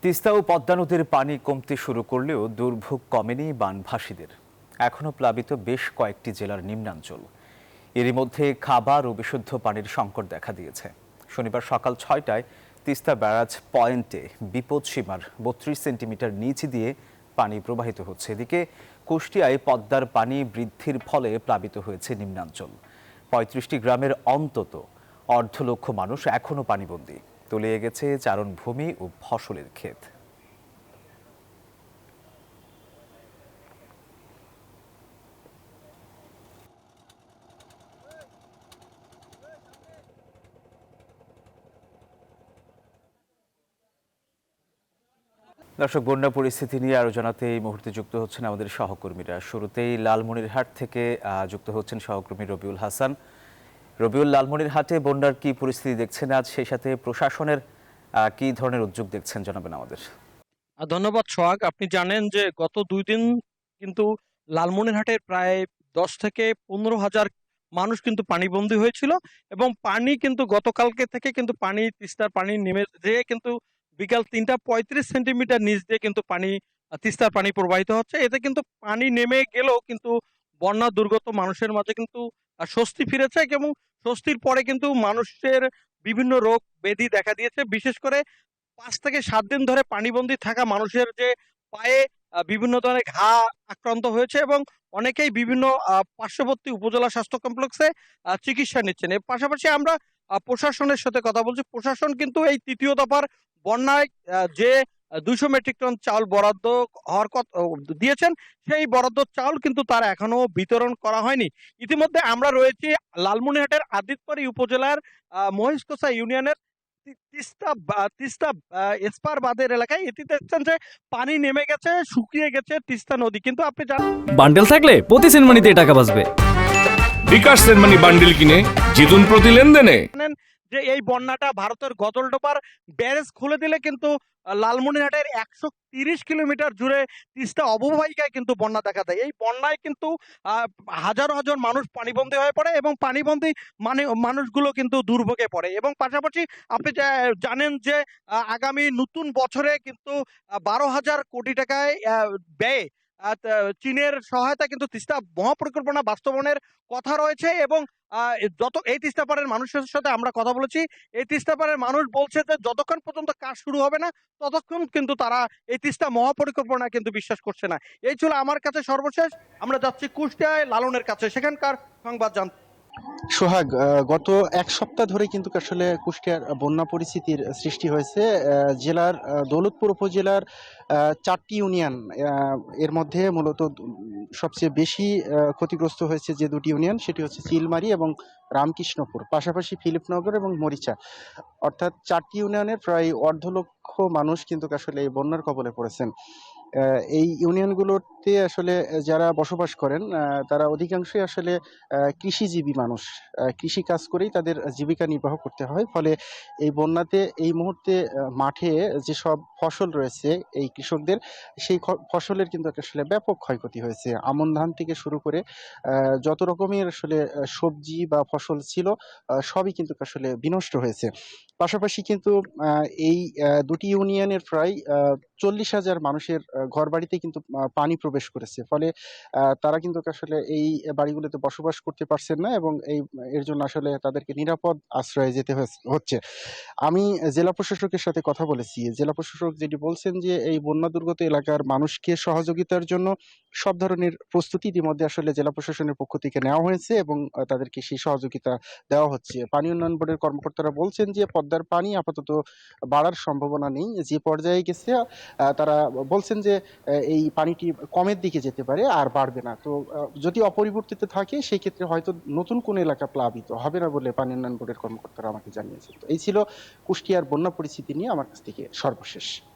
তিস্তা ও পদ্মা নদীর পানি কমতে শুরু করলেও দুর্ভোগ কমেনি বানভাসীদের। এখনও প্লাবিত বেশ কয়েকটি জেলার নিম্নাঞ্চল। এরই মধ্যে খাবার ও বিশুদ্ধ পানির সংকট দেখা দিয়েছে। শনিবার সকাল ৬টায় তিস্তা ব্যারাজ পয়েন্টে বিপদসীমার ৩২ সেন্টিমিটার নিচ দিয়ে পানি প্রবাহিত হচ্ছে। এদিকে কুষ্টিয়ায় পদ্মার পানি বৃদ্ধির ফলে প্লাবিত হয়েছে নিম্নাঞ্চল। ৩৫টি গ্রামের অন্তত ১.৫ লক্ষ মানুষ এখনও পানিবন্দী। তলিয়ে গেছে চারণভূমি ও ফসলের ক্ষেত। দর্শক, বন্যা পরিস্থিতি নিয়ে আরো জানাতে এই মুহূর্তে যুক্ত হচ্ছেন আমাদের সহকর্মীরা। শুরুতেই লালমনিরহাট থেকে যুক্ত হচ্ছেন সহকর্মী রবিউল হাসান। রবিউল, লালমনিরহাটে বন্যার কি পরিস্থিতি দেখছেন আজ, সেই সাথে প্রশাসনের কি ধরনের উদ্যোগ দেখছেন জানাবেন আমাদের। ধন্যবাদ সোহাগ। আপনি জানেন যে গত 2 দিন কিন্তু লালমনিরহাটের প্রায় 10 থেকে 15 হাজার মানুষ কিন্তু পানিবন্দী হয়েছিল এবং পানি কিন্তু গতকালকে থেকে কিন্তু তিস্তার পানি নেমে যেয়ে কিন্তু বিকাল 3টা 35 সেন্টিমিটার নিচ দিয়ে কিন্তু তিস্তার পানি প্রবাহিত হচ্ছে। এতে কিন্তু পানি নেমে গেলেও কিন্তু বন্যা দুর্গত মানুষের মাঝে কিন্তু স্বস্তি ফিরেছে এবং স্বস্তির পরে কিন্তু মানুষের বিভিন্ন রোগ ব্যাধি দেখা দিয়েছে। বিশেষ করে 5 থেকে 7 দিন ধরে পানিবন্দী থাকা মানুষের যে পায়ে বিভিন্ন ধরনের ঘা আক্রান্ত হয়েছে এবং অনেকেই বিভিন্ন পার্শ্ববর্তী উপজেলা স্বাস্থ্য কমপ্লেক্সে চিকিৎসা নিচ্ছেন। এর পাশাপাশি আমরা প্রশাসনের সাথে কথা বলছি। প্রশাসন কিন্তু এই তৃতীয় দফার বন্যায় যে 200 মেট্রিক টন চাউল বরাদ্দ হওয়ার কথা দিয়েছেন, সেই বরাদ্দ চাউল কিন্তু তার এখনো বিতরণ করা হয়নি। ইতিমধ্যে আমরা রয়েছি লালমনিরহাটের আদিতবাড়ি উপজেলার মহেশখোসা ইউনিয়নের তিস্তা এসপার বাঁধের এলাকায়। এটি দেখছেন যে পানি নেমে গেছে, শুকিয়ে গেছে তিস্তা নদী। কিন্তু আপনি বান্ডেল থাকলে প্রতি সেনমানিতে টাকা বাঁচবে। বিকাশ সেনমানি বান্ডেল কিনে জিতুন প্রতি লেনদেনে। জানেন যে এই বন্যাটা ভারতের গজলডোবার ব্যারেজ খুলে দিলে কিন্তু লালমনিরহাটের 130 কিলোমিটার জুড়ে তিস্তা অববাহিকায় কিন্তু বন্যা দেখা দেয়। এই বন্যায় কিন্তু হাজার হাজার মানুষ পানিবন্দী হয়ে পড়ে এবং পানিবন্দী মানুষগুলো কিন্তু দুর্ভোগে পড়ে। এবং পাশাপাশি আপনি জানেন যে আগামী নতুন বছরে কিন্তু 12,000 কোটি টাকায় ব্যয়ে চীনের সহায়তা কিন্তু তিস্তা মহাপরিকল্পনা বাস্তবায়নের কথা রয়েছে। এবং যত এই তিস্তাপাড়ের মানুষের সাথে আমরা কথা বলেছি, এই তিস্তাপাড়ের মানুষ বলছে যে যতক্ষণ পর্যন্ত কাজ শুরু হবে না ততক্ষণ কিন্তু তারা এই তিস্তা মহাপরিকল্পনা কিন্তু বিশ্বাস করছে না। এই ছিল আমার কাছে সর্বশেষ। আমরা যাচ্ছি কুষ্টিয়ায় লালনের কাছে, সেখানকার সংবাদ জানতে। সোহাগ, গত এক সপ্তাহ ধরে কিন্তু আসলে কুষ্টিয়ার বন্যা পরিস্থিতির সৃষ্টি হয়েছে। জেলার দৌলতপুর উপজেলার 4টি ইউনিয়ন, এর মধ্যে মূলত সবচেয়ে বেশি ক্ষতিগ্রস্ত হয়েছে যে 2টি ইউনিয়ন, সেটি হচ্ছে চিলমারি এবং রামকৃষ্ণপুর, পাশাপাশি ফিলিপনগর এবং মরিচা। অর্থাৎ 4টি ইউনিয়নের প্রায় 1.5 লক্ষ মানুষ কিন্তু আসলে এই বন্যার কবলে পড়েছেন। এই ইউনিয়নগুলোতে আসলে যারা বসবাস করেন তারা অধিকাংশই আসলে কৃষিজীবী মানুষ। কৃষি কাজ করেই তাদের জীবিকা নির্বাহ করতে হয়। ফলে এই বন্যাতে এই মুহূর্তে মাঠে যেসব ফসল রয়েছে এই কৃষকদের, সেই ফসলের কিন্তু আসলে ব্যাপক ক্ষয়ক্ষতি হয়েছে। আমন ধান থেকে শুরু করে যত রকমের আসলে সবজি বা ফসল ছিল সবই কিন্তু আসলে বিনষ্ট হয়েছে। পাশাপাশি কিন্তু এই 2টি ইউনিয়নের প্রায় 40,000 মানুষের ঘরবাড়িতে কিন্তু পানি প্রবেশ করেছে। ফলে তারা কিন্তু আসলে এই বাড়িগুলোতে বসবাস করতে পারছেন না এবং এর জন্য আসলে তাদেরকে নিরাপদ আশ্রয়ে যেতে হচ্ছে। আমি জেলা প্রশাসকের সাথে কথা বলেছি। জেলা প্রশাসক যেটি বলছেন যে এই বন্যা দুর্গত এলাকার মানুষকে সহযোগিতার জন্য সব ধরনের প্রস্তুতি ইতিমধ্যে আসলে জেলা প্রশাসনের পক্ষ থেকে নেওয়া হয়েছে এবং তাদেরকে সেই সহযোগিতা দেওয়া হচ্ছে। পানি উন্নয়ন বোর্ডের কর্মকর্তারা বলছেন যে পদ্মার পানি আপাতত বাড়ার সম্ভাবনা নেই। যে পর্যায়ে গেছে তারা বলছেন যে এই পানিটি কমের দিকে যেতে পারে, আর বাড়বে না। তো যদি অপরিবর্তিত থাকে সেই ক্ষেত্রে হয়তো নতুন কোন এলাকা প্লাবিত হবে না বলে পানি উন্নয়ন বোর্ডের কর্মকর্তারা আমাকে জানিয়েছেন। তো এই ছিল কুষ্টিয়ার বন্যা পরিস্থিতি নিয়ে আমার কাছ থেকে সর্বশেষ।